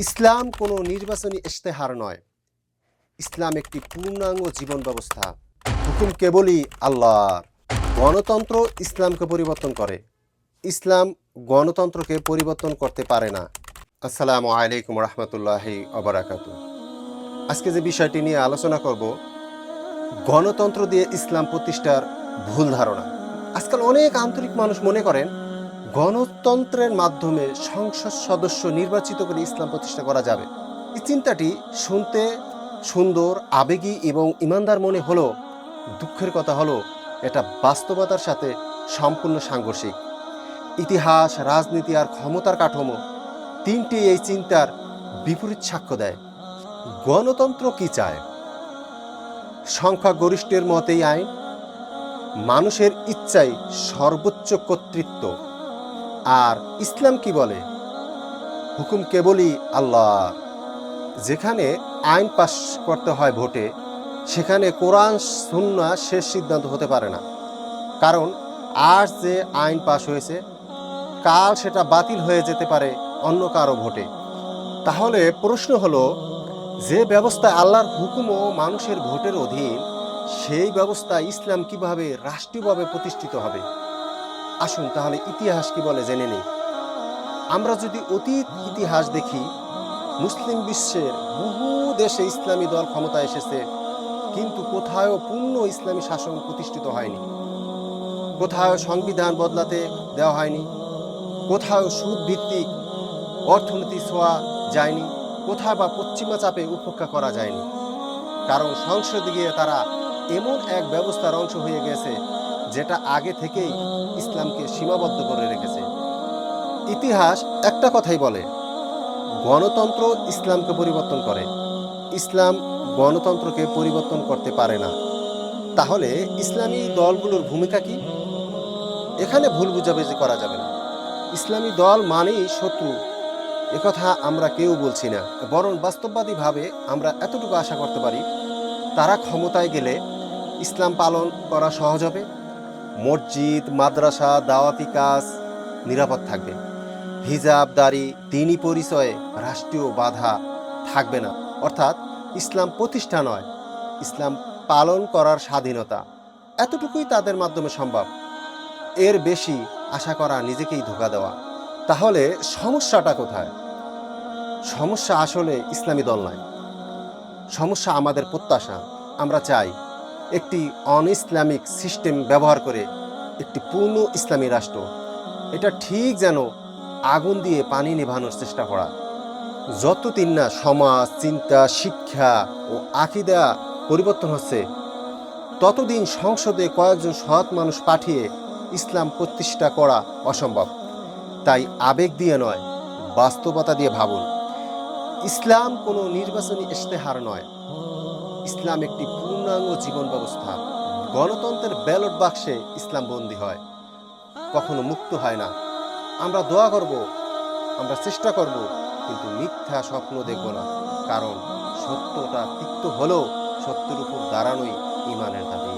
ইসলাম কোনো নির্বাচনী ইশতেহার নয়। ইসলাম একটি পূর্ণাঙ্গ জীবন ব্যবস্থা। হুকুম কেবলই আল্লাহর। গণতন্ত্র ইসলামকে পরিবর্তন করে, ইসলাম গণতন্ত্রকে পরিবর্তন করতে পারে না। আসসালামু আলাইকুম রহমতুল্লাহি ওবারাকাতুহু। আজকে যে বিষয়টি নিয়ে আলোচনা করব, গণতন্ত্র দিয়ে ইসলাম প্রতিষ্ঠার ভুল ধারণা। আজকাল অনেক আন্তরিক মানুষ মনে করেন গণতন্ত্রের মাধ্যমে সংসদ সদস্য নির্বাচিত করে ইসলাম প্রতিষ্ঠা করা যাবে। এই চিন্তাটি শুনতে সুন্দর, আবেগী এবং ইমানদার মনে হলো, দুঃখের কথা হলো এটা বাস্তবতার সাথে সম্পূর্ণ সাংঘর্ষিক। ইতিহাস, রাজনীতি আর ক্ষমতার কাঠামো তিনটি এই চিন্তার বিপরীত সাক্ষ্য দেয়। গণতন্ত্র কি চায়? সংখ্যাগরিষ্ঠের মতেই আইন, মানুষের ইচ্ছাই সর্বোচ্চ কর্তৃত্ব। আর ইসলাম কি বলে? হুকুম কেবলই আল্লাহ। যেখানে আইন পাস করতে হয় ভোটে, সেখানে কোরআন সুন্নাহ শেষ সিদ্ধান্ত হতে পারে না। কারণ আজ যে আইন পাস হয়েছে, কাল সেটা বাতিল হয়ে যেতে পারে অন্য কারো ভোটে। তাহলে প্রশ্ন হলো, যে ব্যবস্থা আল্লাহর হুকুম ও মানুষের ভোটের অধীন, সেই ব্যবস্থা ইসলাম কিভাবে রাষ্ট্রীয়ভাবে প্রতিষ্ঠিত হবে? আসুন তাহলে ইতিহাস কি বলে জেনে নিই। আমরা যদি অতীত ইতিহাস দেখি, মুসলিম বিশ্বের বহু দেশে ইসলামী দল ক্ষমতায় এসেছে, কিন্তু কোথাও পূর্ণ ইসলামী শাসন প্রতিষ্ঠিত হয়নি। কোথাও সংবিধান বদলাতে দেওয়া হয়নি, কোথাও সুদ ভিত্তিক অর্থনীতি ছোঁয়া যায়নি, কোথাও বা পশ্চিমা চাপে উপেক্ষা করা যায়নি। কারণ সংসদে গিয়ে তারা এমন এক ব্যবস্থার অংশ হয়ে গেছে যেটা আগে থেকেই ইসলামকে সীমাবদ্ধ করে রেখেছে। ইতিহাস একটা কথাই বলে, গণতন্ত্র ইসলামকে পরিবর্তন করে, ইসলাম গণতন্ত্রকে পরিবর্তন করতে পারে না। তাহলে ইসলামী দলগুলোর ভূমিকা কি? এখানে ভুল বুঝাবুঝি করা যাবে না। ইসলামী দল মানেই শত্রু, একথা আমরা কেউ বলছি না। বরং বাস্তববাদীভাবে আমরা এতটুকু আশা করতে পারি, তারা ক্ষমতায় গেলে ইসলাম পালন করা সহজ হবে, মসজিদ, মাদ্রাসা, দাওয়াতি কাজ নিরাপদ থাকবে, হিজাব, দাড়ি, দ্বীনি পরিচয়ে রাষ্ট্রীয় বাধা থাকবে না। অর্থাৎ ইসলাম প্রতিষ্ঠা নয়, ইসলাম পালন করার স্বাধীনতা। এতটুকুই তাদের মাধ্যমে সম্ভব। এর বেশি আশা করা নিজেকেই ধোঁকা দেওয়া। তাহলে সমস্যাটা কোথায়? সমস্যা আসলে ইসলামী দল নয়, সমস্যা আমাদের প্রত্যাশা। আমরা চাই একটি অন ইসলামিক সিস্টেম ব্যবহার করে একটি পূর্ণ ইসলামী রাষ্ট্র। এটা ঠিক যেন আগুন দিয়ে পানি নেভানোর চেষ্টা করা। যতদিন না সমাজ, চিন্তা, শিক্ষা ও আকীদা পরিবর্তন হচ্ছে, ততদিন সংসদে কয়েকজন সৎ মানুষ পাঠিয়ে ইসলাম প্রতিষ্ঠা করা অসম্ভব। তাই আবেগ দিয়ে নয়, বাস্তবতা দিয়ে ভাবুন। ইসলাম কোনো নির্বাচনী ইশতেহার নয়, ইসলাম একটি পূর্ণাঙ্গ জীবন ব্যবস্থা। গণতন্ত্রের ব্যালট বাক্সে ইসলাম বন্দী হয়, কখনো মুক্ত হয় না। আমরা দোয়া করব, আমরা চেষ্টা করব, কিন্তু মিথ্যা স্বপ্ন দেখব না। কারণ সত্যটা তিক্ত হলেও সত্যের উপর দাঁড়ানোই ঈমানের দাবি।